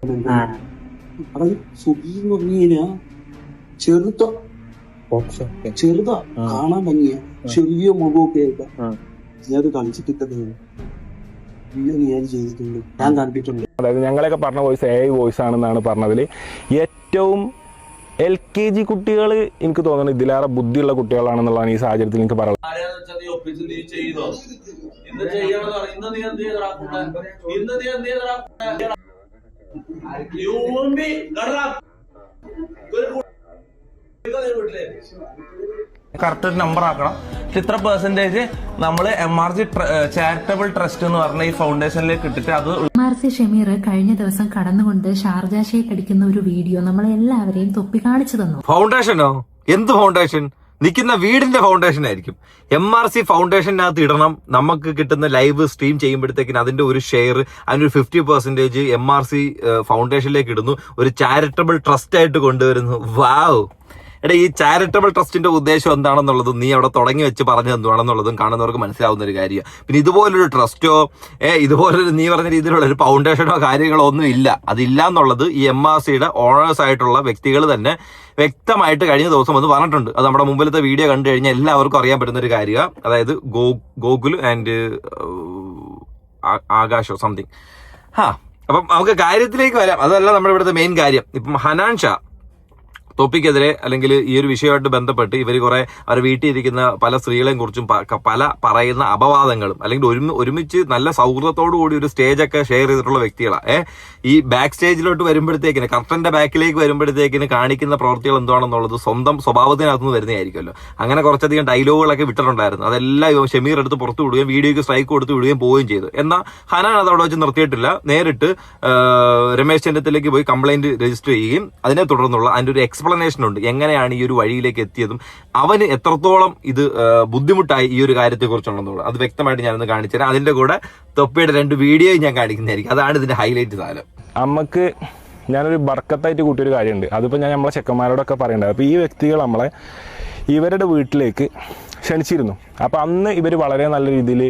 അത് സുഖി എന്ന് പറഞ്ഞു കഴിഞ്ഞാ ചെറുതാ കാണാൻ ഭംഗിയാ, ചെറിയ മുഖമൊക്കെ ആയിട്ടാ. ഞാനത് കളിച്ചിട്ടിട്ടത് ഞാൻ ചെയ്തിട്ടുണ്ട്, ഞാൻ കണ്ടിട്ടുണ്ട്. അതായത് ഞങ്ങളൊക്കെ പറഞ്ഞ വോയിസ് AI വോയിസ് ആണെന്നാണ് പറഞ്ഞതിൽ ഏറ്റവും LKG കുട്ടികൾ എനിക്ക് തോന്നുന്നു ഇതിലേറെ ബുദ്ധിയുള്ള കുട്ടികളാണെന്നുള്ളതാണ് ഈ സാഹചര്യത്തിൽ എനിക്ക് പറയുന്നത്. കറക്റ്റ് നമ്പർ ആക്കണം. ഇത്ര പെർസെന്റേജ് നമ്മൾ MRC ചാരിറ്റബിൾ ട്രസ്റ്റ് എന്ന് പറഞ്ഞ ഈ ഫൗണ്ടേഷനിലേക്ക് ഇട്ടിട്ട് അത് MRC ഷമീർ കഴിഞ്ഞ ദിവസം കടന്നുകൊണ്ട് ഷാർജ ഷേഖ് അടിക്കുന്ന ഒരു വീഡിയോ നമ്മളെ എല്ലാവരെയും തൊപ്പി കാണിച്ചു തന്നു. ഫൗണ്ടേഷനോ? എന്ത് ഫൗണ്ടേഷൻ? നിൽക്കുന്ന വീടിന്റെ ഫൗണ്ടേഷൻ ആയിരിക്കും. MRC ഫൗണ്ടേഷനകത്ത് ഇടണം. നമുക്ക് കിട്ടുന്ന ലൈവ് സ്ട്രീം ചെയ്യുമ്പോഴത്തേക്കിന് അതിന്റെ ഒരു ഷെയർ, അതിനൊരു 50% MRC ഫൗണ്ടേഷനിലേക്ക് ഇടുന്നു, ഒരു ചാരിറ്റബിൾ ട്രസ്റ്റ് ആയിട്ട് കൊണ്ടുവരുന്നു. വാവ്! എടാ, ഈ ചാരിറ്റബിൾ ട്രസ്റ്റിന്റെ ഉദ്ദേശം എന്താണെന്നുള്ളതും നീ അവിടെ തുടങ്ങി വെച്ച് പറഞ്ഞു എന്താണെന്നുള്ളതും കാണുന്നവർക്ക് മനസ്സിലാവുന്ന ഒരു കാര്യമാണ്. പിന്നെ ഇതുപോലൊരു ട്രസ്റ്റോ ഇതുപോലൊരു നീ പറഞ്ഞ രീതിയിലുള്ള ഒരു ഫൗണ്ടേഷനോ കാര്യങ്ങളോ ഒന്നും ഇല്ല. അതില്ല എന്നുള്ളത് ഈ MRCയുടെ ഓണേഴ്സ് ആയിട്ടുള്ള വ്യക്തികൾ തന്നെ വ്യക്തമായിട്ട് കഴിഞ്ഞ ദിവസം വന്ന് പറഞ്ഞിട്ടുണ്ട്. അത് നമ്മുടെ മുമ്പിലത്തെ വീഡിയോ കണ്ടു കഴിഞ്ഞാൽ എല്ലാവർക്കും അറിയാൻ പറ്റുന്ന ഒരു കാര്യമാണ്. അതായത് ഗോകുൽ ആൻഡ് ആകാശോ സംതിങ്. അപ്പം നമുക്ക് കാര്യത്തിലേക്ക് വരാം. അതല്ല നമ്മുടെ ഇവിടുത്തെ മെയിൻ കാര്യം. ഇപ്പം ഹനാൻ ഷാ തൊപ്പിക്കെതിരെ അല്ലെങ്കിൽ ഈ ഒരു വിഷയമായിട്ട് ബന്ധപ്പെട്ട് ഇവർ കുറെ അവർ വീട്ടിൽ ഇരിക്കുന്ന പല സ്ത്രീകളെയും കുറിച്ചും പല പറയുന്ന അപവാദങ്ങളും അല്ലെങ്കിൽ ഒരുമിച്ച് നല്ല സൗഹൃദത്തോടു കൂടി ഒരു സ്റ്റേജൊക്കെ ഷെയർ ചെയ്തിട്ടുള്ള വ്യക്തികളാണ്. ഈ ബാക്ക് സ്റ്റേജിലോട്ട് വരുമ്പോഴത്തേക്കിന്, കർട്ടന്റെ ബാക്കിലേക്ക് വരുമ്പോഴത്തേക്കിന് കാണിക്കുന്ന പ്രവൃത്തികൾ എന്താണെന്നുള്ളത് സ്വന്തം സ്വഭാവത്തിനകത്തുനിന്ന് വരുന്നതായിരിക്കുമല്ലോ. അങ്ങനെ കുറച്ചധികം ഡയലോഗുകളൊക്കെ വിട്ടിട്ടുണ്ടായിരുന്നു. അതെല്ലാം ഷമീർ എടുത്ത് പുറത്തു വിടുകയും വീഡിയോയ്ക്ക് സ്ട്രൈക്ക് കൊടുത്ത് വിടുകയും പോവുകയും ചെയ്തു. എന്നാൽ ഹനാൻ അത് അവിടെ വെച്ച് നിർത്തിയിട്ടില്ല. നേരിട്ട് രമേശ് ചെന്നിത്തലയ്ക്ക് പോയി കംപ്ലൈന്റ് രജിസ്റ്റർ ചെയ്യുകയും അതിനെ തുടർന്നുള്ള അതിന്റെ ഒരു എക്സ്പ്ലനേഷൻ ഉണ്ട്, എങ്ങനെയാണ് ഈ ഒരു വഴിയിലേക്ക് എത്തിയതും അവന് എത്രത്തോളം ഇത് ബുദ്ധിമുട്ടായി ഈ ഒരു കാര്യത്തെ കുറിച്ചുള്ളതുകൊണ്ട് അത് വ്യക്തമായിട്ട് ഞാനൊന്ന് കാണിച്ചുതരാം. അതിന്റെ കൂടെ തൊപ്പിയുടെ 2 വീഡിയോ ഞാൻ കാണിക്കുന്നതായിരിക്കും. അതാണ് ഇതിന്റെ ഹൈലൈറ്റ് സാധനം. നമുക്ക് ഞാനൊരു ബർക്കത്തായിട്ട് കൂട്ടിയൊരു കാര്യമുണ്ട്. അതിപ്പോൾ ഞാൻ നമ്മളെ ചെക്കന്മാരോടൊക്കെ പറയേണ്ടത്. അപ്പോൾ ഈ വ്യക്തികൾ നമ്മളെ ഇവരുടെ വീട്ടിലേക്ക് ക്ഷണിച്ചിരുന്നു. അപ്പോൾ അന്ന് ഇവർ വളരെ നല്ല രീതിയിൽ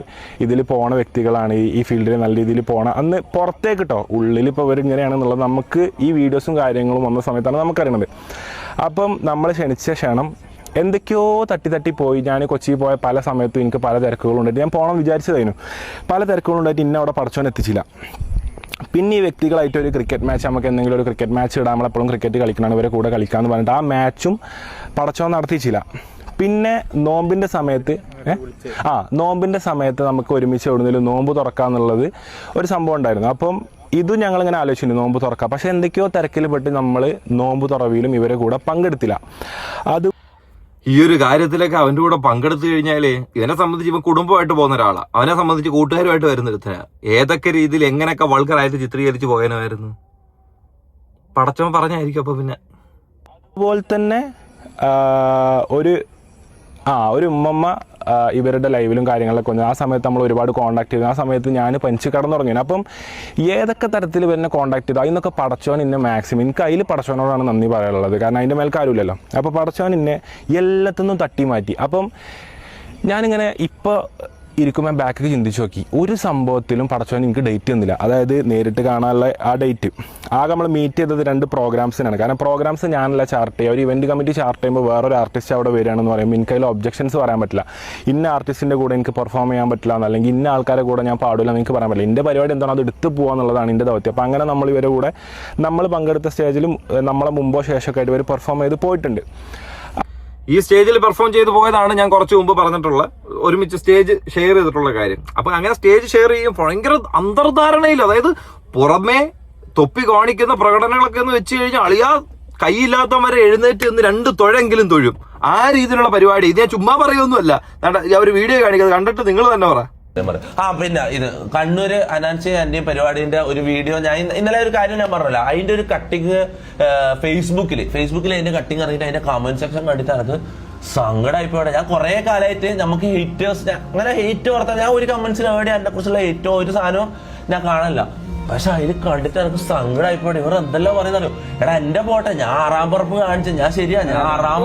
ഇതിൽ പോണ വ്യക്തികളാണ്, ഈ ഫീൽഡിൽ നല്ല രീതിയിൽ പോണ. അന്ന് പുറത്തേക്ക് കേട്ടോ, ഉള്ളിൽ ഇപ്പോൾ ഇവർ ഇങ്ങനെയാണെന്നുള്ളത് നമുക്ക് ഈ വീഡിയോസും കാര്യങ്ങളും വന്ന സമയത്താണ് നമുക്കറിയണത്. അപ്പം നമ്മൾ ക്ഷണിച്ച ക്ഷണം എന്തൊക്കെയോ തട്ടി പോയി. ഞാൻ കൊച്ചിയിൽ പോയ പല സമയത്തും എനിക്ക് പല തിരക്കുകളുണ്ടായിട്ട് ഞാൻ പോകണം വിചാരിച്ചതായിരുന്നു. പല തിരക്കുകളുണ്ടായിട്ട് ഇന്ന അവിടെ പടച്ചോൻ എത്തിച്ചില്ല. പിന്നെ ഈ വ്യക്തികളായിട്ട് ഒരു ക്രിക്കറ്റ് മാച്ച്, നമുക്ക് എന്തെങ്കിലും ഒരു ക്രിക്കറ്റ് മാച്ച് ഇടാം, നമ്മളെപ്പോഴും ക്രിക്കറ്റ് കളിക്കണം, ഇവരെ കൂടെ കളിക്കാമെന്ന് പറഞ്ഞിട്ട് ആ മാച്ചും പടച്ചോൻ നടത്തിച്ചില്ല. പിന്നെ നോമ്പിൻ്റെ സമയത്ത് നമുക്ക് ഒരുമിച്ച് എവിടുന്നേലും നോമ്പ് തുറക്കാന്നുള്ളത് ഒരു സംഭവം ഉണ്ടായിരുന്നു. അപ്പം ഇതും ഞങ്ങളിങ്ങനെ ആലോചിച്ചിട്ടുണ്ട്, നോമ്പ് തുറക്കാം. പക്ഷെ എന്തൊക്കെയോ തിരക്കിൽ പെട്ട് നമ്മൾ നോമ്പ് തുറവിയിലും ഇവരെ കൂടെ പങ്കെടുത്തില്ല. അത് ഈ ഒരു കാര്യത്തിലൊക്കെ അവന്റെ കൂടെ പങ്കെടുത്തു കഴിഞ്ഞാല് ഇവനെ സംബന്ധിച്ച് ഇവൻ കുടുംബമായിട്ട് പോകുന്ന ഒരാളാണ്. അവനെ സംബന്ധിച്ച് കൂട്ടുകാരുമായിട്ട് വരുന്ന ഒരുത്തന. ഏതൊക്കെ രീതിയിൽ എങ്ങനെയൊക്കെ വൾഗറായിട്ട് ചിത്രീകരിച്ച് പോയനായിരുന്നു പടച്ചവൻ പറഞ്ഞായിരിക്കും. അപ്പൊ പിന്നെ അതുപോലെ തന്നെ ഒരു ഉമ്മമ്മ ഇവരുടെ ലൈവിലും കാര്യങ്ങളൊക്കെ വന്നു. ആ സമയത്ത് നമ്മൾ ഒരുപാട് കോൺടാക്ട് ചെയ്തു. ആ സമയത്ത് ഞാൻ പഞ്ച് കടന്നുറങ്ങി. അപ്പം ഏതൊക്കെ തരത്തിൽ ഇവരെന്നെ കോൺടാക്ട് ചെയ്തു, അതിനൊക്കെ പടച്ചോൻ ഇന്നെ മാക്സിമം, എനിക്ക് അതിൽ പടച്ചോനോടാണ് നന്ദി പറയാനുള്ളത്. കാരണം അതിൻ്റെ മേൽക്കാരുമില്ലല്ലോ. അപ്പോൾ പടച്ചോൻ ഇന്നെ എല്ലാത്തിനും തട്ടി മാറ്റി. അപ്പം ഞാനിങ്ങനെ ഇപ്പോൾ ഇരിക്കുമ്പോൾ ബാക്കിൽ ചിന്തിച്ച് നോക്കി, ഒരു സംഭവത്തിലും പടച്ചോൻ എനിക്ക് ഡേറ്റ് തന്നില്ല. അതായത് നേരിട്ട് കാണാനുള്ള ആ ഡേറ്റ് ആകെ നമ്മൾ മീറ്റ് ചെയ്തത് 2 പ്രോഗ്രാംസിനാണ്. കാരണം പ്രോഗ്രാംസ് ഞാനല്ല ചാർട്ട് ചെയ്യുക, ഒരു ഇവൻറ്റ് കമ്മിറ്റി ചാർട്ട് ചെയ്യുമ്പോൾ വേറൊരു ആർട്ടിസ്റ്റ് അവിടെ വരികയാണെന്ന് പറയുമ്പോൾ എനിക്ക് അതിൽ ഒബ്ജക്ഷൻസ് പറയാൻ പറ്റില്ല. ഇന്ന ആർട്ടിസ്റ്റിൻ്റെ കൂടെ എനിക്ക് പെർഫോം ചെയ്യാൻ പറ്റില്ല അല്ലെങ്കിൽ ഇന്ന ആൾക്കാരെ കൂടെ ഞാൻ പാടില്ല എന്ന് എനിക്ക് പറയാൻ പറ്റില്ല. എൻ്റെ പരിപാടി എന്താണ്, അത് എടുത്ത് പോകുക എന്നുള്ളതാണ് എൻ്റെ ദൗത്യം. അപ്പോൾ അങ്ങനെ നമ്മൾ ഇവരെ കൂടെ നമ്മൾ പങ്കെടുത്ത സ്റ്റേജിലും നമ്മളെ മുമ്പോ ശേഷമൊക്കെ ആയിട്ട് ഇവർ പെർഫോം ചെയ്ത് പോയിട്ടുണ്ട്. ഈ സ്റ്റേജിൽ പെർഫോം ചെയ്ത് പോയതാണ് ഞാൻ കുറച്ച് മുമ്പ് പറഞ്ഞിട്ടുള്ള ഒരുമിച്ച് സ്റ്റേജ് ഷെയർ ചെയ്തിട്ടുള്ള കാര്യം. അപ്പൊ അങ്ങനെ സ്റ്റേജ് ഷെയർ ചെയ്യും ഭയങ്കര അന്തർധാരണയില്ല. അതായത് പുറമേ തൊപ്പി കാണിക്കുന്ന പ്രകടനങ്ങളൊക്കെ എന്ന് വെച്ച് കഴിഞ്ഞാൽ അളിയാ കൈയില്ലാത്തവരെ എഴുന്നേറ്റ് നിന്ന് 2 തൊഴെങ്കിലും തൊഴും. ആ രീതിയിലുള്ള പരിപാടി. ഇത് ഞാൻ ചുമ്മാ പറയുമൊന്നുമല്ല. ഒരു വീഡിയോ കാണിക്കുന്നത് കണ്ടിട്ട് നിങ്ങൾ തന്നെ പറ. പിന്നെ ഇത് കണ്ണൂര് അനാൻസി ആന്റെയും പരിപാടിന്റെ ഒരു വീഡിയോ ഞാൻ ഇന്നലെ ഒരു കാര്യം ഞാൻ പറഞ്ഞല്ലോ, അതിന്റെ ഒരു കട്ടിങ് ഫേസ്ബുക്കിൽ അതിന്റെ കട്ടിങ് ഇറങ്ങിയിട്ട് അതിന്റെ കമന്റ് സെക്ഷൻ കണ്ടിട്ട് എനിക്ക് സങ്കടമായിപ്പോടെ. ഞാൻ കുറെ കാലമായിട്ട് നമുക്ക് ഹേറ്റേഴ്സ് അങ്ങനെ ഹേറ്റ് വർത്താൻ ഞാൻ ഒരു കമന്റ്സിന് വേണ്ടി അതിനെ കുറിച്ചുള്ള ഏറ്റവും ഒരു സാധനവും ഞാൻ കാണില്ല. പക്ഷെ അതിൽ കണ്ടിട്ട് എനിക്ക് സങ്കടമായിപ്പോട്ടെ. ഇവർ എന്തെല്ലാം പറയുന്നല്ലോ. എടാ എന്റെ പോട്ടെ, ഞാൻ 6-ാം പറപ്പ് കാണിച്ചു, ഞാൻ ശരിയാ, ഞാൻ 6-ാം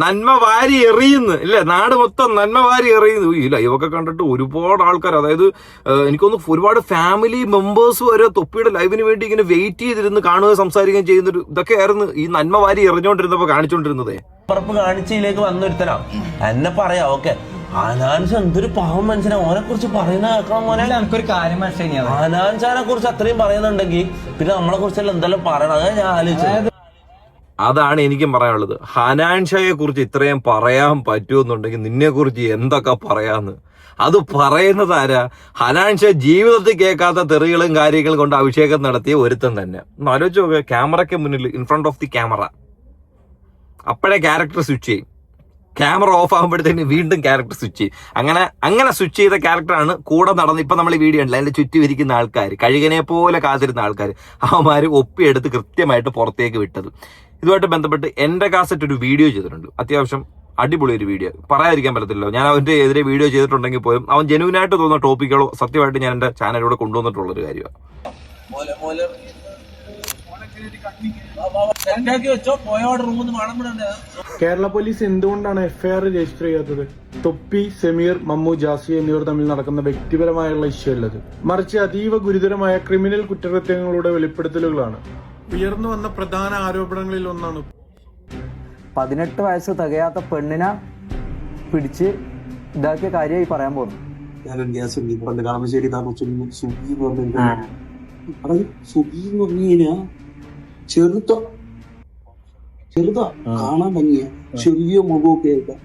നന്മ വാരി എറിയുന്നു ഇല്ലേ, നാട് മൊത്തം നന്മ വാരി എറിയുന്നു. ഈ ലൈവൊക്കെ കണ്ടിട്ട് ഒരുപാട് ആൾക്കാർ, അതായത് എനിക്കൊന്ന് ഒരുപാട് ഫാമിലി മെമ്പേഴ്സ് വരെ തൊപ്പിയുടെ ലൈവിന് വേണ്ടി ഇങ്ങനെ വെയിറ്റ് ചെയ്തിരുന്ന് കാണുകയും സംസാരിക്കുകയും ചെയ്യുന്നൊരു ഇതൊക്കെയായിരുന്നു ഈ നന്മ വാരി എറിഞ്ഞോണ്ടിരുന്നപ്പോ കാണിച്ചോണ്ടിരുന്നതേ. പറപ്പ് കാണിച്ചതിലേക്ക് വന്നൊരുത്തനാ എന്നെ പറയാ. ഓക്കെ, ഹനാൻഷ എന്തൊരു പാവം മനുഷ്യനാ, ഓനെ കുറിച്ച് പറയുന്ന കേൾക്കണം മോനെ. എനിക്കൊരു കാര്യം മനസ്സിലായി, ഹനാൻഷാനെ കുറിച്ച് അത്രയും പറയുന്നുണ്ടെങ്കിൽ പിന്നെ നമ്മളെ കുറിച്ചെല്ലാം എന്തെല്ലാം പറയണം, അതാ ഞാൻ ആലോചിച്ചത്. അതാണ് എനിക്കും പറയാനുള്ളത്. ഹനാൻഷയെ കുറിച്ച് ഇത്രയും പറയാൻ പറ്റുമെന്നുണ്ടെങ്കിൽ നിന്നെ കുറിച്ച് എന്തൊക്കെ പറയാന്ന്. അത് പറയുന്നത് ആരാ? ഹനാൻഷ ജീവിതത്തിൽ കേൾക്കാത്ത തെറികളും കാര്യങ്ങളും കൊണ്ട് അഭിഷേകം നടത്തിയ ഒരുത്തൻ തന്നെ. ഒന്ന് ആലോചിച്ച് നോക്കുക, ക്യാമറയ്ക്ക് മുന്നിൽ in front of the camera, അപ്പോഴേ ക്യാരക്ടർ സ്വിച്ച് ചെയ്യും. ക്യാമറ ഓഫ് ആകുമ്പോഴത്തേന് വീണ്ടും ക്യാരക്ടർ സ്വിച്ച് ചെയ്യും. അങ്ങനെ സ്വിച്ച് ചെയ്ത ക്യാരക്ടറാണ് കൂടെ നടന്ന് ഇപ്പൊ നമ്മൾ ഈ വീഡിയോ ഉണ്ടല്ലോ അതിന്റെ ചുറ്റും ഇരിക്കുന്ന ആൾക്കാർ, കഴുകനെ പോലെ കാത്തിരുന്ന ആൾക്കാർ, അവന്മാര് ഒപ്പിയെടുത്ത് കൃത്യമായിട്ട് പുറത്തേക്ക് വിട്ടത്. ഇതുമായിട്ട് ബന്ധപ്പെട്ട് എന്റെ കാസറ്റ് ഒരു വീഡിയോ ചെയ്തിട്ടുണ്ട്, അത്യാവശ്യം അടിപൊളി ഒരു വീഡിയോ, പറയാതിരിക്കാൻ പറ്റത്തില്ലല്ലോ. ഞാൻ അവന്റെ എതിരെ വീഡിയോ ചെയ്തിട്ടുണ്ടെങ്കിൽ പോലും അവൻ ജെനുവിനായിട്ട് തോന്നുന്ന ടോപ്പിക്കുകളോ സത്യമായിട്ട് ഞാൻ എന്റെ ചാനലിലൂടെ കൊണ്ടുവന്നിട്ടുള്ളൊരു കാര്യമാണ്. കേരള പോലീസ് എന്തുകൊണ്ടാണ് എഫ്ഐആർ രജിസ്റ്റർ ചെയ്യാത്തത്? തൊപ്പി, സമീർ, മമ്മു, ജാസി എന്നിവർ തമ്മിൽ നടക്കുന്ന വ്യക്തിപരമായുള്ള ഇഷ്യൂ അല്ലത്, മറിച്ച് അതീവ ഗുരുതരമായ ക്രിമിനൽ കുറ്റകൃത്യങ്ങളുടെ വെളിപ്പെടുത്തലുകളാണ്. ഉയർന്നു വന്ന പ്രധാന ആരോപണങ്ങളിൽ ഒന്നാണ് 18 വയസ്സ് തികയാത്ത പെണ്ണിനെ പിടിച്ച് ഇതാക്കിയ കാര്യമായി പറയാൻ പോകുന്നു. ഞാനൊരു ഗ്യാസ് ഉണ്ട് കളമശ്ശേരി താമസിച്ചു. സുബി എന്ന് പറഞ്ഞു, അതായത് സുബി എന്ന് പറഞ്ഞു കഴിഞ്ഞാ ചെറുതാ കാണാൻ ഭംഗിയ, ചെറിയ മുഖമൊക്കെ ആയിട്ടാ.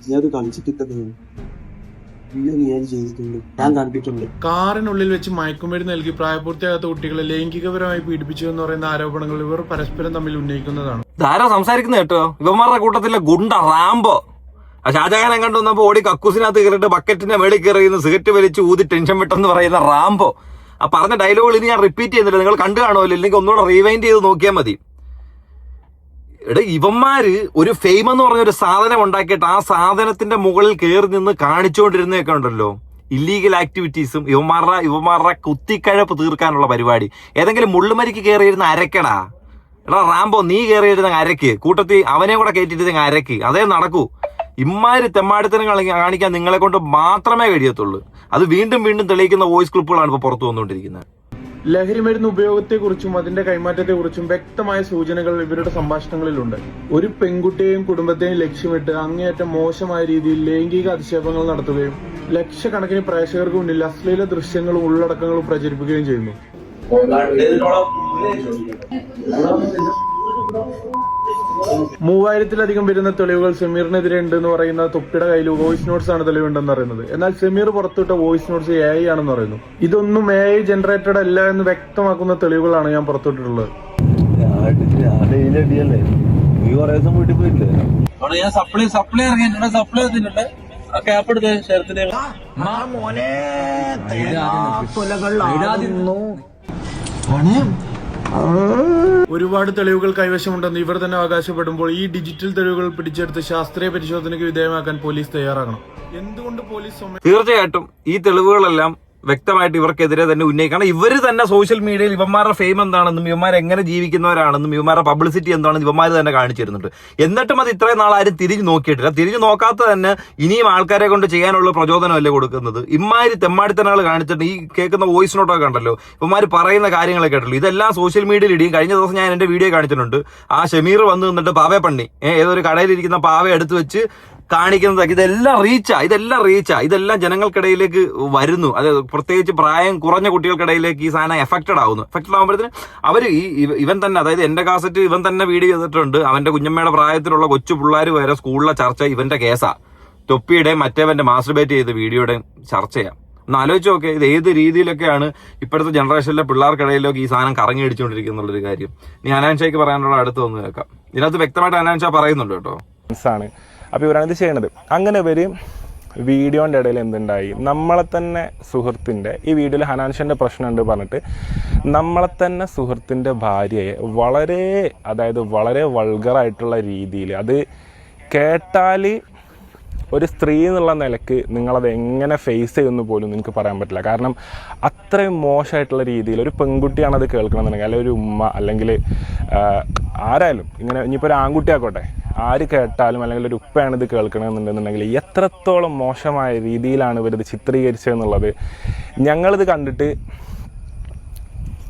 ഞാനത് കളിച്ചിട്ടിട്ടത് ഞാൻ ചെയ്തിട്ടുണ്ട്, ഞാൻ കണ്ടിട്ടുണ്ട്. കാറിനുള്ളിൽ വെച്ച് മയക്കുമരുന്ന് നൽകി പ്രായപൂർത്തിയാകാത്ത കുട്ടികളെ ലൈംഗികപരമായി പീഡിപ്പിച്ചു എന്ന് പറയുന്ന ആരോപണങ്ങൾ ഇവർ പരസ്പരം തമ്മിൽ ഉന്നയിക്കുന്നതാണ്. ധാരാ സംസാരിക്കുന്നത് കേട്ടോ, ഇവന്മാരുടെ കൂട്ടത്തിലെ ഗുണ്ട റാംബോ. ഷാജഹാൻ എങ്ങാണ്ട് വന്നപ്പോ ഓടി കക്കൂസിനകത്ത് കയറിയിട്ട് ബക്കറ്റിന്റെ മേളിൽ കയറിയുന്ന സിഗരറ്റ് വലിച്ച് ഊതി ടെൻഷൻ വിട്ടെന്ന് പറയുന്ന റാംബോ. ആ പറഞ്ഞ ഡയലോഗുകൾ ഇനി ഞാൻ റിപ്പീറ്റ് ചെയ്യുന്നില്ല, നിങ്ങൾ കണ്ടു കാണുമല്ലോ, ഇല്ലെങ്കിൽ ഒന്നുകൂടെ റീവൈൻഡ് ചെയ്ത് നോക്കിയാൽ മതി. എടാ ഇവന്മാര് ഒരു ഫെയിം എന്ന് പറഞ്ഞൊരു സാധനം ഉണ്ടാക്കിയിട്ട് ആ സാധനത്തിന്റെ മുകളിൽ കയറി നിന്ന് കാണിച്ചുകൊണ്ടിരുന്നതൊക്കെ ഉണ്ടല്ലോ, ഇല്ലീഗൽ ആക്ടിവിറ്റീസും ഇവന്മാരുടെ കുത്തിക്കഴപ്പ് തീർക്കാനുള്ള പരിപാടി. ഏതെങ്കിലും മുള്ളുമരിക്ക് കയറിയിരുന്ന അരക്കടാ. എടാ റാംബോ, നീ കയറിയിരുന്ന അരക്ക്, കൂട്ടത്തിൽ അവനെ കൂടെ കയറ്റിയിരുന്ന അരക്ക്, അതേ നടക്കൂ. ഇമ്മാതിരി തെമ്മാടിത്തരം കാണിക്കാൻ നിങ്ങളെ കൊണ്ട് മാത്രമേ കഴിയത്തുള്ളൂ. അത് വീണ്ടും വീണ്ടും തെളിയിക്കുന്ന വോയിസ് ക്ലിപ്പുകളാണ് ഇപ്പൊ പുറത്തു വന്നുകൊണ്ടിരിക്കുന്നത്. ലഹരിമരുന്ന് ഉപയോഗത്തെക്കുറിച്ചും അതിന്റെ കൈമാറ്റത്തെക്കുറിച്ചും വ്യക്തമായ സൂചനകൾ ഇവരുടെ സംഭാഷണങ്ങളിലുണ്ട്. ഒരു പെൺകുട്ടിയെയും കുടുംബത്തെയും ലക്ഷ്യമിട്ട് അങ്ങേയറ്റം മോശമായ രീതിയിൽ ലൈംഗിക അധിക്ഷേപങ്ങൾ നടത്തുകയും ലക്ഷക്കണക്കിന് പ്രേക്ഷകർക്ക് മുന്നിൽ അശ്ലീല ദൃശ്യങ്ങളും ഉള്ളടക്കങ്ങളും പ്രചരിപ്പിക്കുകയും ചെയ്യുന്നു. 3000-ലധികം വരുന്ന തെളിവുകൾ സമീറിനെതിരെ ഉണ്ട് എന്ന് പറയുന്ന തൊപ്പിയുടെ കയ്യിൽ വോയിസ് നോട്ട്സ് ആണ് തെളിവുണ്ടെന്ന് പറയുന്നത്. എന്നാൽ സമീർ പുറത്തുവിട്ട വോയിസ് നോട്ട്സ് AI ആണെന്ന് പറയുന്നു. ഇതൊന്നും AI ജനറേറ്റഡ് അല്ല എന്ന് വ്യക്തമാക്കുന്ന തെളിവുകളാണ് ഞാൻ പുറത്തുവിട്ടിട്ടുള്ളത്. ഒരുപാട് തെളിവുകൾ കൈവശമുണ്ടെന്ന് ഇവർ തന്നെ അവകാശപ്പെടുമ്പോൾ ഈ ഡിജിറ്റൽ തെളിവുകൾ പിടിച്ചെടുത്ത് ശാസ്ത്രീയ പരിശോധനയ്ക്ക് വിധേയമാക്കാൻ പോലീസ് തയ്യാറാകണം. എന്തുകൊണ്ട് പോലീസ് തീർച്ചയായിട്ടും ഈ തെളിവുകളെല്ലാം വ്യക്തമായിട്ട് ഇവർക്കെതിരെ തന്നെ ഉന്നയിക്കണം. ഇവർ തന്നെ സോഷ്യൽ മീഡിയയിൽ ഇവന്മാരുടെ ഫെയിം എന്താണെന്നും ഇവന്മാർ എങ്ങനെ ജീവിക്കുന്നവരാണെന്നും ഇവന്മാരുടെ പബ്ലിസിറ്റി എന്താണെന്നും ഇവന്മാർ തന്നെ കാണിച്ചു തരുന്നുണ്ട്. എന്നിട്ടും അത് ഇത്രയും നാൾ ആരും തിരിഞ്ഞു നോക്കിയിട്ടില്ല. തിരിഞ്ഞു നോക്കാത്ത തന്നെ ഇനിയും ആൾക്കാരെ കൊണ്ട് ചെയ്യാനുള്ള പ്രചോദനമല്ലേ കൊടുക്കുന്നത്. ഇമ്മാതിരി തെമ്മാടിത്തനങ്ങൾ കാണിച്ചിട്ട് ഈ കേൾക്കുന്ന വോയിസ് നോട്ടൊക്കെ കണ്ടല്ലോ, ഇവന്മാർ പറയുന്ന കാര്യങ്ങളൊക്കെ കേട്ടല്ലോ, ഇതെല്ലാം സോഷ്യൽ മീഡിയയിൽ ഇടിയും. കഴിഞ്ഞ ദിവസം ഞാൻ എന്റെ വീഡിയോ കാണിച്ചിട്ടുണ്ട്. ആ ഷമീർ വന്ന് നിന്നിട്ട് പാവെ പണ്ണി ഏതൊരു കടയിലിരിക്കുന്ന പാവ എടുത്തു വെച്ച് കാണിക്കുന്നതൊക്കെ ഇതെല്ലാം ഇതെല്ലാം ജനങ്ങൾക്കിടയിലേക്ക് വരുന്നു. അത് പ്രത്യേകിച്ച് പ്രായം കുറഞ്ഞ കുട്ടികൾക്കിടയിലേക്ക് ഈ സാധനം എഫക്റ്റഡ് ആകുമ്പോഴത്തേന് അവർ ഇവൻ തന്നെ, അതായത് എന്റെ കാസറ്റ് ഇവൻ തന്നെ വീഡിയോ ചെയ്തിട്ടുണ്ട്. അവന്റെ കുഞ്ഞമ്മയുടെ പ്രായത്തിലുള്ള കൊച്ചു പിള്ളേർ വരെ സ്കൂളിലെ ചർച്ച ഇവന്റെ കേസാ. തൊപ്പിയുടെയും മറ്റേവന്റെ മാസ്റ്റർബേറ്റ് ചെയ്ത വീഡിയോയുടെയും ചർച്ചയാണ്. ഒന്ന് ആലോചിച്ച് നോക്കെ, ഇത് ഏത് രീതിയിലൊക്കെയാണ് ഇപ്പോഴത്തെ ജനറേഷനിലെ പിള്ളേർക്കിടയിലൊക്കെ ഈ സാധനം കറങ്ങി അടിച്ചുകൊണ്ടിരിക്കുന്നുള്ളൊരു കാര്യം. ഇനി ഹനാൻഷയ്ക്ക് പറയാനുള്ള അടുത്ത് ഒന്ന് കേൾക്കാം. ഇതിനകത്ത് വ്യക്തമായിട്ട് ഹനാൻഷ പറയുന്നുണ്ട് കേട്ടോ. അപ്പോൾ ഇവരാണ് ഇത് ചെയ്യണത്. അങ്ങനെ ഇവർ വീഡിയോൻ്റെ ഇടയിൽ എന്തുണ്ടായി, നമ്മളെ തന്നെ സുഹൃത്തിൻ്റെ, ഈ വീഡിയോയിൽ ഹനാൻഷൻ്റെ പ്രശ്നമുണ്ട് പറഞ്ഞിട്ട് നമ്മളെ തന്നെ സുഹൃത്തിൻ്റെ ഭാര്യയെ വളരെ വൾഗറായിട്ടുള്ള രീതിയിൽ, അത് കേട്ടാൽ ഒരു സ്ത്രീ എന്നുള്ള നിലക്ക് നിങ്ങളത് എങ്ങനെ ഫേസ് ചെയ്യുമെന്ന് പോലും നിങ്ങൾക്ക് പറയാൻ പറ്റില്ല. കാരണം അത്രയും മോശമായിട്ടുള്ള രീതിയിൽ ഒരു പെൺകുട്ടിയാണത് കേൾക്കണമെന്നുണ്ടെങ്കിൽ, അല്ലെങ്കിൽ ഒരു ഉമ്മ, അല്ലെങ്കിൽ ആരായാലും ഇങ്ങനെ, ഇനിയിപ്പോൾ ഒരു ആൺകുട്ടി ആക്കോട്ടെ, ആര് കേട്ടാലും അല്ലെങ്കിൽ ഒരു ഉപ്പയാണ് ഇത് കേൾക്കണമെന്നുണ്ടെന്നുണ്ടെങ്കിൽ എത്രത്തോളം മോശമായ രീതിയിലാണ് ഇവരിത് ചിത്രീകരിച്ചതെന്നുള്ളത് ഞങ്ങളിത് കണ്ടിട്ട്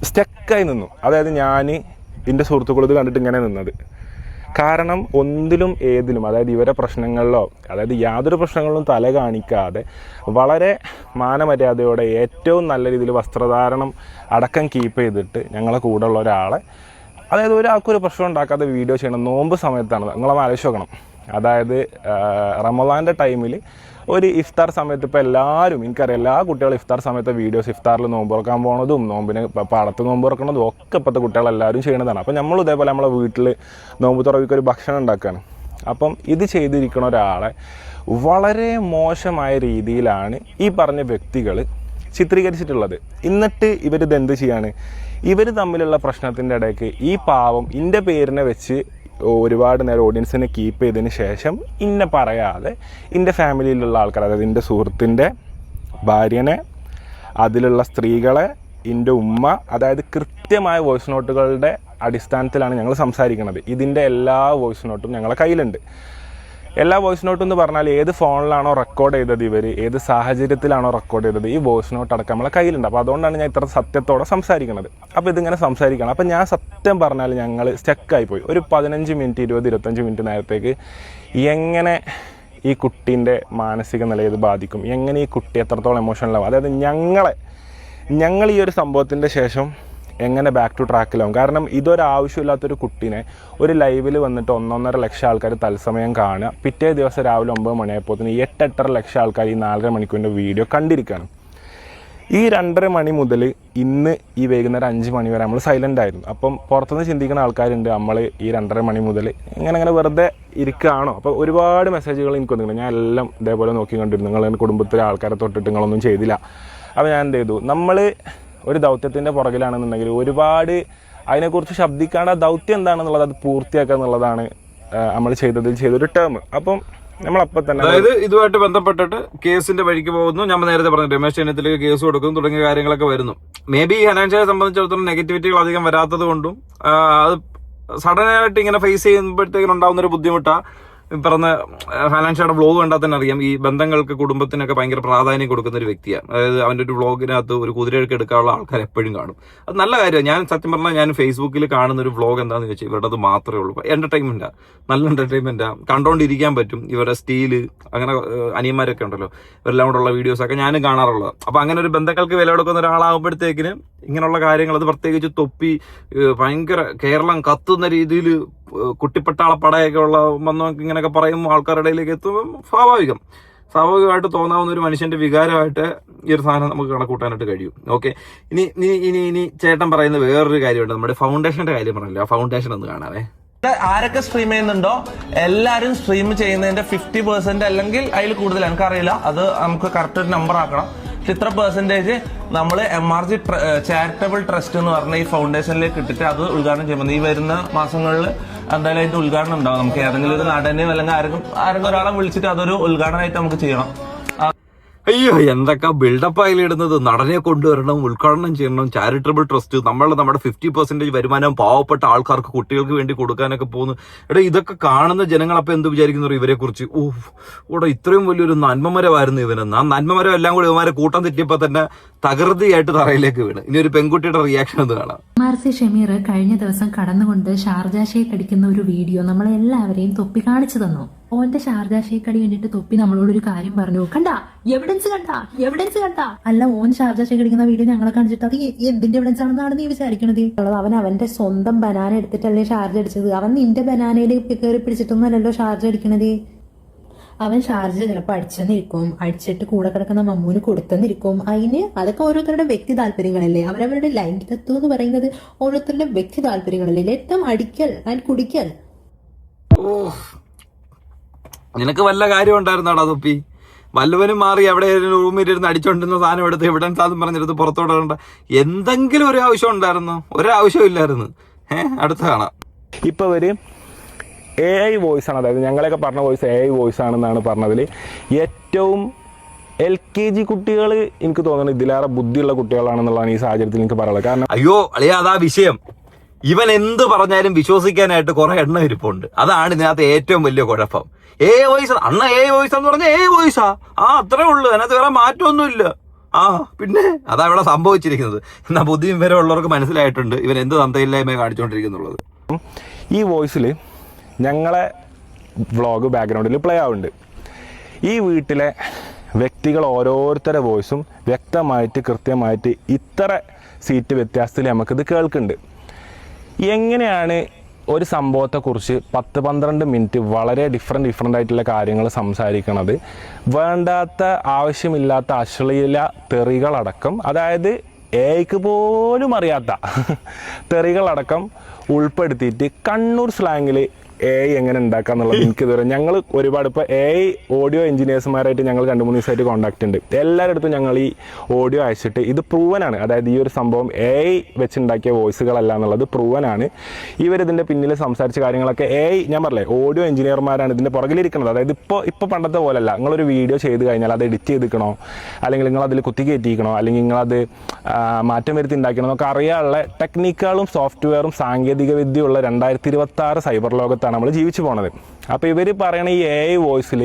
സ്റ്റക്കായി നിന്നു. അതായത് ഞാൻ എൻ്റെ സുഹൃത്തുക്കൾ ഇത് കണ്ടിട്ട് ഇങ്ങനെ നിന്നത്. കാരണം ഒന്നിലും ഏതിലും, അതായത് ഇവരെ പ്രശ്നങ്ങളിലോ, അതായത് യാതൊരു പ്രശ്നങ്ങളിലും തല കാണിക്കാതെ വളരെ മാനമര്യാദയോടെ ഏറ്റവും നല്ല രീതിയിൽ വസ്ത്രധാരണം അടക്കം കീപ്പ് ചെയ്തിട്ട് ഞങ്ങളെ കൂടെ ഉള്ള ഒരാളെ, അതായത് ഒരാൾക്കൊരു പ്രശ്നം ഉണ്ടാക്കാതെ വീഡിയോ ചെയ്യണം. നോമ്പ് സമയത്താണ്, നിങ്ങളത് ആലോചിച്ച് നോക്കണം. അതായത് റമദാൻ്റെ ടൈമിൽ ഒരു ഇഫ്താർ സമയത്ത് ഇപ്പോൾ എല്ലാവരും, എനിക്കറിയാം എല്ലാ കുട്ടികളും ഇഫ്താർ സമയത്ത് വീഡിയോസ്, ഇഫ്താറിൽ നോമ്പ് തുറക്കാൻ പോകുന്നതും നോമ്പിന് പാടത്ത് നോമ്പ് തുറക്കുന്നതും ഒക്കെ ഇപ്പോഴത്തെ കുട്ടികളെല്ലാവരും ചെയ്യുന്നതാണ്. അപ്പം നമ്മൾ ഇതേപോലെ നമ്മളെ വീട്ടിൽ നോമ്പ് തുറവിക്ക് ഒരു ഭക്ഷണം ഉണ്ടാക്കുകയാണ്. അപ്പം ഇത് ചെയ്തിരിക്കുന്ന ഒരാളെ വളരെ മോശമായ രീതിയിലാണ് ഈ പറഞ്ഞ വ്യക്തികൾ ചിത്രീകരിച്ചിട്ടുള്ളത്. എന്നിട്ട് ഇവരിത് എന്ത് ചെയ്യാണ്, ഇവർ തമ്മിലുള്ള പ്രശ്നത്തിൻ്റെ ഇടയ്ക്ക് ഈ പാവം ഇൻ്റെ പേരിനെ വെച്ച് ഒരുപാട് നേരം ഓഡിയൻസിനെ കീപ്പ് ചെയ്തതിന് ശേഷം ഇന്നെ പറയാതെ എൻ്റെ ഫാമിലിയിലുള്ള ആൾക്കാർ, അതായത് എൻ്റെ സുഹൃത്തിൻ്റെ ഭാര്യനെ, അതിലുള്ള സ്ത്രീകളെ, എൻ്റെ ഉമ്മ, അതായത് കൃത്യമായ വോയിസ് നോട്ടുകളുടെ അടിസ്ഥാനത്തിലാണ് ഞങ്ങൾ സംസാരിക്കുന്നത്. ഇതിൻ്റെ എല്ലാ വോയിസ് നോട്ടും ഞങ്ങളെ കയ്യിലുണ്ട്. എല്ലാ വോയിസ് നോട്ടും എന്ന് പറഞ്ഞാൽ ഏത് ഫോണിലാണോ റെക്കോർഡ് ചെയ്തത്, ഇവർ ഏത് സാഹചര്യത്തിലാണോ റെക്കോർഡ് ചെയ്തത്, ഈ വോയിസ് നോട്ട് അടക്കം നമ്മളെ കയ്യിലുണ്ട്. അപ്പോൾ അതുകൊണ്ടാണ് ഞാൻ ഇത്ര സത്യത്തോടെ സംസാരിക്കുന്നത്. അപ്പോൾ ഇതിങ്ങനെ സംസാരിക്കണം. അപ്പോൾ ഞാൻ സത്യം പറഞ്ഞാൽ ഞങ്ങൾ സ്റ്റക്കായിപ്പോയി. ഒരു 15 മിനിറ്റ് 20-25 മിനിറ്റ് നേരത്തേക്ക് എങ്ങനെ ഈ കുട്ടീൻ്റെ മാനസിക നിലയെ ഇത് ബാധിക്കും, എങ്ങനെ ഈ കുട്ടി എത്രത്തോളം എമോഷണലാവും, അതായത് ഞങ്ങൾ ഈ ഒരു സംഭവത്തിൻ്റെ ശേഷം എങ്ങനെ ബാക്ക് ടു ട്രാക്കിലാവും. കാരണം ഇതൊരാവശ്യമില്ലാത്തൊരു കുട്ടീനെ ഒരു ലൈവിൽ വന്നിട്ട് 1.5 ലക്ഷം ആൾക്കാർ തത്സമയം കാണുക, പിറ്റേ ദിവസം രാവിലെ 9 മണിയായപ്പോഴത്തേന് 8-8.5 ലക്ഷം ആൾക്കാർ ഈ 4.5 മണിക്കൂറിൻ്റെ വീഡിയോ കണ്ടിരിക്കുകയാണ്. ഈ 2:30 മണി മുതൽ ഇന്ന് ഈ വൈകുന്നേരം 5 മണി വരെ നമ്മൾ സൈലൻ്റ് ആയിരുന്നു. അപ്പം പുറത്തുനിന്ന് ചിന്തിക്കുന്ന ആൾക്കാരുണ്ട്, നമ്മൾ ഈ 2:30 മണി മുതൽ ഇങ്ങനെ വെറുതെ ഇരിക്കുകയാണോ. അപ്പോൾ ഒരുപാട് മെസ്സേജുകൾ എനിക്ക് വന്നിട്ടുണ്ട്. ഞാൻ എല്ലാം ഇതേപോലെ നോക്കി കണ്ടിരുന്നു. നിങ്ങൾ കുടുംബത്തിലെ ആൾക്കാരെ തൊട്ടിട്ട് നിങ്ങളൊന്നും ചെയ്തില്ല. അപ്പോൾ ഞാൻ എന്ത് ചെയ്തു, നമ്മൾ ഒരു ദൗത്യത്തിൻ്റെ പുറകിലാണെന്നുണ്ടെങ്കിൽ ഒരുപാട് അതിനെക്കുറിച്ച് ശബ്ദിക്കാണ്ട് ആ ദൗത്യം എന്താണെന്നുള്ളത് അത് പൂർത്തിയാക്കുക എന്നുള്ളതാണ് നമ്മൾ ചെയ്തൊരു ടേം. അപ്പം നമ്മളപ്പം തന്നെ, അതായത് ഇതുമായിട്ട് ബന്ധപ്പെട്ടിട്ട് കേസിന്റെ വഴിക്ക് പോകുന്നു. ഞാൻ നേരത്തെ പറഞ്ഞു രമേശ് ചെന്നിത്തലയ്ക്ക് കേസ് കൊടുക്കുന്നു തുടങ്ങിയ കാര്യങ്ങളൊക്കെ വരുന്നു. മേ ബി ഹനാൻഷയെ സംബന്ധിച്ചിടത്തോളം നെഗറ്റിവിറ്റികൾ അധികം വരാത്തത് കൊണ്ടും അത് സഡനായിട്ട് ഇങ്ങനെ ഫേസ് ചെയ്യുമ്പോഴത്തേക്കും ഉണ്ടാകുന്ന ഒരു ബുദ്ധിമുട്ടാ. പറഞ്ഞ ഹനാൻഷയുടെ വ്ളോഗ് കണ്ടാൽ തന്നെ അറിയാം, ഈ ബന്ധങ്ങൾക്ക് കുടുംബത്തിനൊക്കെ ഭയങ്കര പ്രാധാന്യം കൊടുക്കുന്ന ഒരു വ്യക്തിയാണ്. അതായത് അവൻ്റെ ഒരു വ്ളോഗിനകത്ത് ഒരു കുതിരയൊക്കെ എടുക്കാനുള്ള ആൾക്കാർ എപ്പോഴും കാണും. അത് നല്ല കാര്യമാണ്. ഞാൻ സത്യം പറഞ്ഞാൽ ഞാൻ ഫേസ്ബുക്കിൽ കാണുന്ന ഒരു വ്ളോഗ് എന്താണെന്ന് വെച്ചാൽ ഇവരുടെ അത് മാത്രമേ ഉള്ളൂ. എന്റർടൈൻമെന്റാണ്, നല്ല എന്റർടൈൻമെന്റാണ്, കണ്ടോണ്ടിരിക്കാൻ പറ്റും. ഇവരുടെ സ്റ്റീല്, അങ്ങനെ അനിയന്മാരൊക്കെ ഉണ്ടല്ലോ, ഇവരെല്ലാം കൂടെ ഉള്ള വീഡിയോസൊക്കെ ഞാനും കാണാറുള്ളത്. അപ്പൊ അങ്ങനെ ഒരു ബന്ധങ്ങൾക്ക് വില കൊടുക്കുന്ന ഒരാളാകുമ്പോഴത്തേക്കിന് ഇങ്ങനെയുള്ള കാര്യങ്ങൾ, അത് പ്രത്യേകിച്ച് തൊപ്പി ഭയങ്കര കേരളം കത്തുന്ന രീതിയിൽ കുട്ടിപ്പട്ടാള പടയൊക്കെ ഉള്ള വന്നവർക്ക് ഇങ്ങനെയൊക്കെ പറയുമ്പോൾ ആൾക്കാരുടെ ഇടയിലേക്ക് എത്തുമ്പോൾ സ്വാഭാവികമായിട്ട് തോന്നാവുന്ന ഒരു മനുഷ്യന്റെ വികാരമായിട്ട് ഈ ഒരു സാധനം നമുക്ക് കണക്കൂട്ടാനായിട്ട് കഴിയും. ഓക്കെ, ഇനി ചേട്ടൻ പറയുന്ന വേറൊരു കാര്യമുണ്ട്. നമ്മുടെ ഫൗണ്ടേഷന്റെ കാര്യം പറഞ്ഞല്ലോ, ആ ഫൗണ്ടേഷൻ ഒന്ന് കാണാവേ. ആരൊക്കെ സ്ട്രീം ചെയ്യുന്നുണ്ടോ എല്ലാരും സ്ട്രീം ചെയ്യുന്നതിന്റെ 50% അല്ലെങ്കിൽ അതിൽ കൂടുതൽ, എനിക്കറിയില്ല, അത് നമുക്ക് കറക്റ്റ് ഒരു നമ്പർ ആക്കണം. ഇത്ര പെർസെന്റേജ് നമ്മൾ MRG ചാരിറ്റബിൾ ട്രസ്റ്റ് എന്ന് പറഞ്ഞ ഈ ഫൗണ്ടേഷനിലേക്ക് ഇട്ടിട്ട് അത് ഉദ്ഘാടനം ചെയ്യുമ്പോൾ ഈ വരുന്ന മാസങ്ങളിൽ എന്തായാലും അതിന്റെ ഉദ്ഘാടനം ഉണ്ടാവും. നമുക്ക് ഏതെങ്കിലും ഒരു നടനെയോ അല്ലെങ്കിൽ ആരെങ്കിലും ഒരാളെ വിളിച്ചിട്ട് അതൊരു ഉദ്ഘാടനമായിട്ട് നമുക്ക് ചെയ്യണം. അയ്യോ, എന്തൊക്കെ ബിൽഡപ്പ് ആയിലിടുന്നത്. നടനെ കൊണ്ടുവരണം, ഉദ്ഘാടനം ചെയ്യണം, ചാരിറ്റബിൾ ട്രസ്റ്റ്, നമ്മുടെ 50% വരുമാനം പാവപ്പെട്ട ആൾക്കാർക്ക്, കുട്ടികൾക്ക് വേണ്ടി കൊടുക്കാനൊക്കെ പോകുന്നു. എടാ, ഇതൊക്കെ കാണുന്ന ജനങ്ങളപ്പം എന്ത് വിചാരിക്കുന്നു ഇവരെ കുറിച്ച്? ഇവിടെ ഇത്രയും വലിയൊരു നന്മമരമായിരുന്നു ഇവനെന്ന്. ആ നന്മമരം എല്ലാം കൂടി ഇവന്മാരെ കൂട്ടം തെറ്റിയപ്പോ തന്നെ തകൃതിയായിട്ട് തറയിലേക്ക് വീണ്. ഇനി ഒരു പെൺകുട്ടിയുടെ റിയാക്ഷൻ ഒന്ന് കാണാം. MRC ഷമീർ കഴിഞ്ഞ ദിവസം കടന്നുകൊണ്ട് ഷാർജ ഷേഖ് അടിക്കുന്ന ഒരു വീഡിയോ നമ്മളെല്ലാവരെയും തൊപ്പി കാണിച്ചു തന്നു. ഓന്റെ ഷാർജ ഷേഖ് അടി കണ്ടിട്ട് തൊപ്പി നമ്മളോട് ഒരു കാര്യം പറഞ്ഞു, കണ്ടാ എവിഡൻസ് കണ്ടാ. അല്ല, ഓൻ ഷാർജ ഷേഖ് അടിക്കുന്ന വീഡിയോ ഞങ്ങളെ കാണിച്ചിട്ട് അത് എന്തിന്റെ എവിഡൻസ് ആണെന്നാണ് നീ വിചാരിക്കണത്? അവൻ അവന്റെ സ്വന്തം ബനാന എടുത്തിട്ടല്ലേ ഷാർജ അടിച്ചത്. അവൻ നിന്റെ ബനാനയിൽ കയറി പിടിച്ചിട്ടൊന്നും അല്ലല്ലോ ഷാർജ അടിക്കണത്. അവൻ ഷാർജ ചിലപ്പോൾ അടിച്ചെന്നിരിക്കും, അടിച്ചിട്ട് കൂടെ കിടക്കുന്ന മമ്മൂന് കൊടുത്തെന്നിരിക്കും. അതൊക്കെ ഓരോരുത്തരുടെ വ്യക്തി താല്പര്യങ്ങളല്ലേ. അവരവരുടെ ലൈംഗികത്വം എന്ന് പറയുന്നത് ഓരോരുത്തരുടെ വ്യക്തി താല്പര്യങ്ങളല്ലേ. ലത്തം അടിക്കൽ ആൻഡ് കുടിക്കൽ. നിനക്ക് വല്ല കാര്യം ഉണ്ടായിരുന്നാടാ തൊപ്പി? വല്ലവനും മാറി അവിടെ റൂമിലിരുന്ന് അടിച്ചോണ്ടിരുന്ന സാധനം എടുത്ത് എവിഡൻസ് ആണെന്ന് പറഞ്ഞെടുത്ത് പുറത്തോടെ എന്തെങ്കിലും ഒരു ആവശ്യം ഉണ്ടായിരുന്നു? ഒരാവശ്യം ഇല്ലായിരുന്നു. അടുത്ത കാണാം. ഇപ്പൊ അവര് AI വോയിസ് ആണ്, അതായത് ഞങ്ങളെയൊക്കെ പറഞ്ഞ വോയിസ് AI വോയിസ് ആണെന്നാണ് പറഞ്ഞതിൽ ഏറ്റവും LKG കുട്ടികൾ എനിക്ക് തോന്നുന്നു ഇതിലേറെ ബുദ്ധിയുള്ള കുട്ടികളാണെന്നുള്ളതാണ് ഈ സാഹചര്യത്തിൽ എനിക്ക് പറയുള്ളത്. കാരണം അയ്യോ അളിയാ, അതാ വിഷയം. ഇവൻ എന്ത് പറഞ്ഞാലും വിശ്വസിക്കാനായിട്ട് കുറെ എണ്ണം ഇരിപ്പുണ്ട്. അതാണ് ഇതിനകത്ത് ഏറ്റവും വലിയ കുഴപ്പം. വോയിസ് അണ്ണ വോയിസ് എന്ന് പറഞ്ഞാൽ വോയിസാ, അത്രേ ഉള്ളൂ, അതിനകത്ത് വേറെ മാറ്റമൊന്നുമില്ല. പിന്നെ അതാ ഇവിടെ സംഭവിച്ചിരിക്കുന്നത്. എന്നാ ബുദ്ധിയും വരെ ഉള്ളവർക്ക് മനസ്സിലായിട്ടുണ്ട് ഇവൻ എന്ത് തന്തയില്ലായ്മ കാണിച്ചുകൊണ്ടിരിക്കുന്നുള്ളത്. ഈ വോയിസിൽ ഞങ്ങളെ വ്ളോഗ് ബാക്ക്ഗ്രൗണ്ടിൽ പ്ലേ ആവുന്നുണ്ട്. ഈ വീട്ടിലെ വ്യക്തികൾ ഓരോരുത്തരുടെ വോയിസും വ്യക്തമായിട്ട് കൃത്യമായിട്ട് ഇത്ര സീറ്റ് വ്യത്യാസത്തിൽ നമുക്കിത് കേൾക്കുന്നുണ്ട്. എങ്ങനെയാണ് ഒരു സംഭവത്തെക്കുറിച്ച് 10-12 മിനിറ്റ് വളരെ ഡിഫറെൻ്റ് ആയിട്ടുള്ള കാര്യങ്ങൾ സംസാരിക്കണത്? വേണ്ടാത്ത ആവശ്യമില്ലാത്ത അശ്ലീല തെറികളടക്കം, അതായത് ഏക്ക് പോലും അറിയാത്ത തെറികളടക്കം ഉൾപ്പെടുത്തിയിട്ട് കണ്ണൂർ സ്ലാങ്ങിൽ AI എങ്ങനെ ഉണ്ടാക്കുക എന്നുള്ളത് എനിക്ക് ഇതുവരെ ഞങ്ങൾ ഒരുപാട് ഇപ്പോൾ AI ഓഡിയോ എഞ്ചിനീയേഴ്സുമാരായിട്ട് ഞങ്ങൾ 2-3 ദിവസമായിട്ട് കോൺടാക്റ്റ് ഉണ്ട്. എല്ലാവരുടെ അടുത്തും ഞങ്ങൾ ഈ ഓഡിയോ അയച്ചിട്ട് ഇത് പ്രൂവനാണ്, അതായത് ഈ ഒരു സംഭവം AI വെച്ചുണ്ടാക്കിയ വോയിസുകളല്ല എന്നുള്ളത് പ്രൂവനാണ്. ഇവരിതിൻ്റെ പിന്നിൽ സംസാരിച്ച കാര്യങ്ങളൊക്കെ AI, ഞാൻ പറഞ്ഞില്ലേ, ഓഡിയോ എഞ്ചിനീയർമാരാണ് ഇതിൻ്റെ പുറകിലിരിക്കുന്നത്. അതായത് ഇപ്പോൾ പണ്ടത്തെ പോലെയല്ല, നിങ്ങളൊരു വീഡിയോ ചെയ്ത് കഴിഞ്ഞാൽ അത് എഡിറ്റ് ചെയ്തിക്കണോ, അല്ലെങ്കിൽ നിങ്ങളതിൽ കുത്തി കയറ്റിക്കണോ, അല്ലെങ്കിൽ നിങ്ങളത് മാറ്റം വരുത്തി ഉണ്ടാക്കണോ എന്നൊക്കെ അറിയാനുള്ള ടെക്നിക്കുകളും സോഫ്റ്റ്വെയറും സാങ്കേതിക വിദ്യയുള്ള 2026 സൈബർ ലോകത്താണ് നമ്മൾ ജീവിച്ചു പോണത്. അപ്പോൾ ഇവർ പറയണ ഈ AI വോയിസിൽ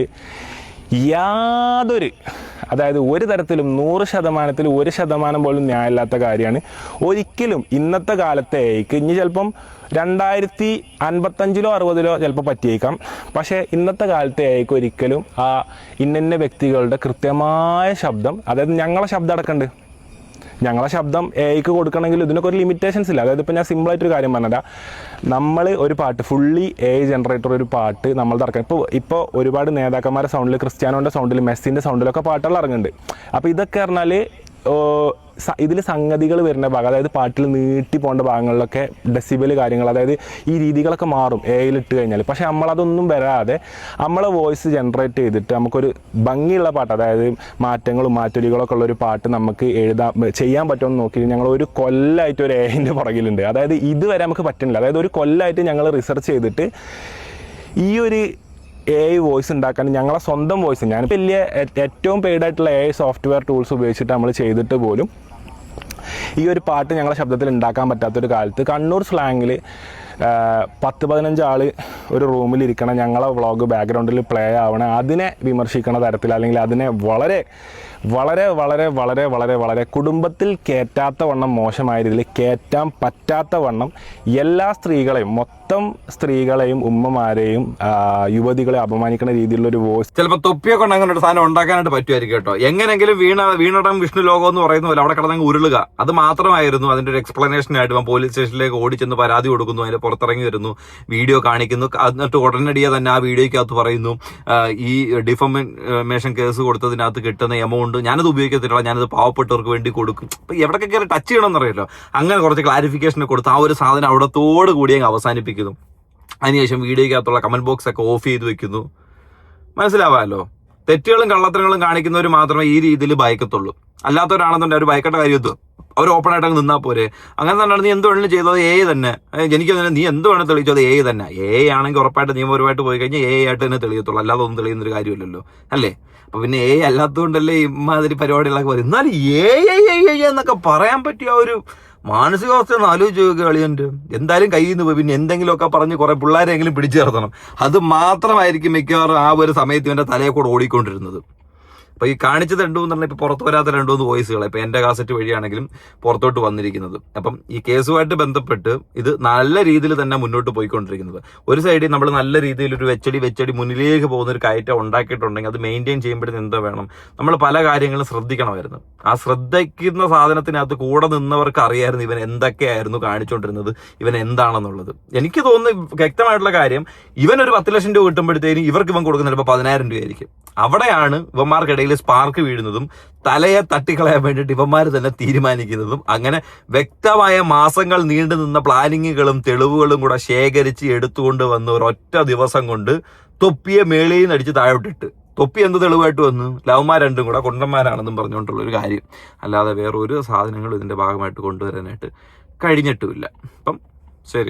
യാതൊരു, അതായത് ഒരു തരത്തിലും 100% 1% പോലും ന്യായമില്ലാത്ത കാര്യമാണ്. ഒരിക്കലും ഇന്നത്തെ കാലത്തെ AIക്ക് ഇനി ചിലപ്പം 2055-ലോ 60-ലോ ചിലപ്പോൾ പറ്റിയേക്കാം. പക്ഷേ ഇന്നത്തെ കാലത്തെ AIക്ക് ഒരിക്കലും ആ ഇന്ന വ്യക്തികളുടെ കൃത്യമായ ശബ്ദം, അതായത് ഞങ്ങളെ ശബ്ദം അടക്കമുണ്ട്, ഞങ്ങളെ ശബ്ദം AIക്ക് കൊടുക്കണമെങ്കിൽ ഇതിനൊക്കെ ഒരു ലിമിറ്റേഷൻസ് ഇല്ല. അതായത് ഇപ്പോൾ ഞാൻ സിമ്പിളായിട്ടൊരു കാര്യം പറഞ്ഞാൽ, നമ്മൾ ഒരു പാട്ട് ഫുള്ളി AI ജനറേറ്റർ ഒരു പാട്ട് നമ്മൾ ഇറക്കാം. ഇപ്പോൾ ഒരുപാട് നേതാക്കന്മാരുടെ സൗണ്ടിൽ, ക്രിസ്ത്യാനോൻ്റെ സൗണ്ടിൽ, മെസ്സിൻ്റെ സൗണ്ടിലൊക്കെ പാട്ടുകൾ ഇറങ്ങുന്നുണ്ട്. അപ്പോൾ ഇതൊക്കെ പറഞ്ഞാൽ ഇതിൽ സംഗതികൾ വരുന്ന ഭാഗം, അതായത് പാട്ടിൽ നീട്ടി പോകേണ്ട ഭാഗങ്ങളിലൊക്കെ ഡെസിബൽ കാര്യങ്ങൾ, അതായത് ഈ രീതികളൊക്കെ മാറും AI ഇട്ട് കഴിഞ്ഞാൽ. പക്ഷേ നമ്മളതൊന്നും വരാതെ നമ്മളെ വോയിസ് ജനറേറ്റ് ചെയ്തിട്ട് നമുക്കൊരു ഭംഗിയുള്ള പാട്ട്, അതായത് മാറ്റങ്ങളും മാറ്റൊലികളൊക്കെ ഉള്ളൊരു പാട്ട് നമുക്ക് ചെയ്യാൻ പറ്റുമെന്ന് നോക്കി ഞങ്ങൾ ഒരു കൊല്ലമായിട്ട് ഒരു AIൻ്റെ പുറകിലുണ്ട്. അതായത് ഇതുവരെ നമുക്ക് പറ്റുന്നില്ല. അതായത് ഒരു കൊല്ലമായിട്ട് ഞങ്ങൾ റിസർച്ച് ചെയ്തിട്ട് ഈ ഒരു AI വോയിസ് ഉണ്ടാക്കാൻ ഞങ്ങളെ സ്വന്തം വോയിസ്, ഞാൻ വലിയ ഏറ്റവും പെയ്ഡായിട്ടുള്ള AI സോഫ്റ്റ്വെയർ ടൂൾസ് ഉപയോഗിച്ചിട്ട് നമ്മൾ ചെയ്തിട്ട് പോലും ഈ ഒരു പാട്ട് ഞങ്ങളെ ശബ്ദത്തിൽ ഉണ്ടാക്കാൻ പറ്റാത്തൊരു കാലത്ത് കണ്ണൂർ സ്ലാങ്ങിൽ 10-15 ആൾ ഒരു റൂമിലിരിക്കണം, ഞങ്ങളെ വ്ളോഗ് ബാക്ക്ഗ്രൗണ്ടിൽ പ്ലേ ആവണം, അതിനെ വിമർശിക്കണ തരത്തിൽ, അല്ലെങ്കിൽ അതിനെ വളരെ വളരെ വളരെ വളരെ വളരെ വളരെ കുടുംബത്തിൽ കയറ്റാത്ത വണ്ണം മോശമായ രീതിയിൽ കയറ്റാൻ പറ്റാത്ത വണ്ണം എല്ലാ സ്ത്രീകളെയും, മൊത്തം സ്ത്രീകളെയും ഉമ്മമാരെയും യുവതികളെ അപമാനിക്കുന്ന രീതിയിലുള്ള ഒരു വോയിസ് ചിലപ്പോൾ തൊപ്പിയൊക്കെ കൊണ്ട് അങ്ങനെ ഒരു സാധനം ഉണ്ടാക്കാനായിട്ട് പറ്റുമായിരിക്കും കേട്ടോ. എങ്ങനെങ്കിലും വീണടം വിഷ്ണു ലോകം എന്ന് പറയുന്ന പോലെ അവിടെ കിടന്നങ്ങ് ഉരുളുക, അത് മാത്രമായിരുന്നു അതിന്റെ ഒരു എക്സ്പ്ലനേഷനായിട്ട്. പോലീസ് സ്റ്റേഷനിലേക്ക് ഓടിച്ചെന്ന് പരാതി കൊടുക്കുന്നു, അതിന്റെ പുറത്തിറങ്ങി വരുന്നു, വീഡിയോ കാണിക്കുന്നു, എന്നിട്ട് ഉടനടിയെ തന്നെ ആ വീഡിയോയ്ക്കകത്ത് പറയുന്നു ഈ ഡിഫമേഷൻ കേസ് കൊടുത്തതിനകത്ത് കിട്ടുന്ന എമൗണ്ട് ഞാനത് ഉപയോഗിക്കത്തില്ല, ഞാനത് പാവപ്പെട്ടവർക്ക് വേണ്ടി കൊടുക്കും. അപ്പൊ എവിടെയൊക്കെ കയറി ടച്ച് ചെയ്യണമെന്ന് അറിയാലോ. അങ്ങനെ കുറച്ച് ക്ലാരിഫിക്കേഷൻ കൊടുത്ത് ആ ഒരു സാധനം അവിടത്തോട് കൂടി അങ്ങ് അവസാനിപ്പിക്കുന്നു. അതിനുശേഷം വീഡിയോയ്ക്കകത്തുള്ള കമന്റ് ബോക്സ് ഒക്കെ ഓഫ് ചെയ്ത് വെക്കുന്നു. മനസ്സിലാവാമല്ലോ, തെറ്റുകളും കള്ളത്തരങ്ങളും കാണിക്കുന്നവർ മാത്രമേ ഈ രീതിയിൽ ഭയക്കത്തുള്ളൂ. അല്ലാത്തവരാണെന്നുണ്ടെങ്കിൽ അവർ ഭയക്കേണ്ട കാര്യത്തു അവർ ഓപ്പൺ ആയിട്ട് അങ്ങ് നിന്നാൽ പോരെ. അങ്ങനെ തന്നെയാണ് നീ എന്ത് വേണമെങ്കിലും ചെയ്തത് AI തന്നെ. എനിക്ക് നീ എന്ത് വേണം തെളിയിച്ചത് AI തന്നെ. AI ആണെങ്കിൽ ഉറപ്പായിട്ട് നിയമപരമായിട്ട് പോയി കഴിഞ്ഞാൽ AI ആയിട്ട് തന്നെ തെളിയത്തുള്ളൂ, അല്ലാതെ ഒന്നും തെളിയുന്നൊരു കാര്യമില്ലല്ലോ, അല്ലേ? അപ്പൊ പിന്നെ AI അല്ലാത്തതുകൊണ്ടല്ലേ ഇമാതിരി പരിപാടികളൊക്കെ വരും. എന്നാലും AI എന്നൊക്കെ പറയാൻ പറ്റിയ ഒരു മാനസികാവസ്ഥ ഒന്ന് ആലോചിച്ച് നോക്കുക കളിയുണ്ട്. എന്തായാലും കയ്യിൽ നിന്ന് പോയി പിന്നെ എന്തെങ്കിലുമൊക്കെ പറഞ്ഞ് കുറെ പിള്ളേരെങ്കിലും പിടിച്ചു ചേർത്തണം. അത് മാത്രമായിരിക്കും മിക്കവാറും ആ ഒരു സമയത്ത് ഇവന്റെ തലയെ കൂടെ ഓടിക്കൊണ്ടിരുന്നത്. അപ്പൊ ഈ കാണിച്ചത് 2-3 പറഞ്ഞാൽ ഇപ്പൊ പുറത്തു വരാത്ത 2-3 വോയിസുകൾ ഇപ്പൊ എന്റെ കാസറ്റ് വഴിയാണെങ്കിലും പുറത്തോട്ട് വന്നിരിക്കുന്നത്. അപ്പം ഈ കേസുമായിട്ട് ബന്ധപ്പെട്ട് ഇത് നല്ല രീതിയിൽ തന്നെ മുന്നോട്ട് പോയിക്കൊണ്ടിരിക്കുന്നത്. ഒരു സൈഡിൽ നമ്മൾ നല്ല രീതിയിൽ ഒരു വെച്ചടി മുന്നിലേക്ക് പോകുന്ന ഒരു കയറ്റം ഉണ്ടാക്കിയിട്ടുണ്ടെങ്കിൽ അത് മെയിൻറ്റെയിൻ ചെയ്യുമ്പോഴത്തേന് എന്താ വേണം, നമ്മൾ പല കാര്യങ്ങളും ശ്രദ്ധിക്കണമായിരുന്നു. ആ ശ്രദ്ധിക്കുന്ന സാധനത്തിനകത്ത് കൂടെ നിന്നവർക്ക് അറിയായിരുന്നു ഇവൻ എന്തൊക്കെയായിരുന്നു കാണിച്ചുകൊണ്ടിരുന്നത്, ഇവൻ എന്താണെന്നുള്ളത്. എനിക്ക് തോന്നുന്നു വ്യക്തമായിട്ടുള്ള കാര്യം, ഇവൻ ഒരു 10 ലക്ഷം രൂപ കിട്ടുമ്പോഴത്തേനും ഇവർക്ക് ഇവൻ കൊടുക്കുന്ന ചിലപ്പോൾ 10,000 രൂപയായിരിക്കും. അവിടെയാണ് ഇവന്മാർക്കിടയിൽ സ്പാർക്ക് വീഴുന്നതും തലയെ തട്ടിക്കളയാൻ വേണ്ടിയിട്ട് ഇവന്മാർ തന്നെ തീരുമാനിക്കുന്നതും. അങ്ങനെ വ്യക്തമായ മാസങ്ങൾ നീണ്ടു നിന്ന പ്ലാനിങ്ങുകളും തെളിവുകളും കൂടെ ശേഖരിച്ച് എടുത്തുകൊണ്ട് വന്ന് ഒരൊറ്റ ദിവസം കൊണ്ട് തൊപ്പിയെ മേളിൽ നിന്ന് അടിച്ച് താഴോട്ടിട്ട്. തൊപ്പി എന്ത് തെളിവായിട്ട് വന്നു? ലവന്മാർ രണ്ടും കൂടെ കൊണ്ടന്മാരാണെന്നും പറഞ്ഞുകൊണ്ടുള്ളൊരു കാര്യം. അല്ലാതെ വേറൊരു സാധനങ്ങളും ഇതിന്റെ ഭാഗമായിട്ട് കൊണ്ടുവരാനായിട്ട് കഴിഞ്ഞിട്ടുമില്ല. അപ്പം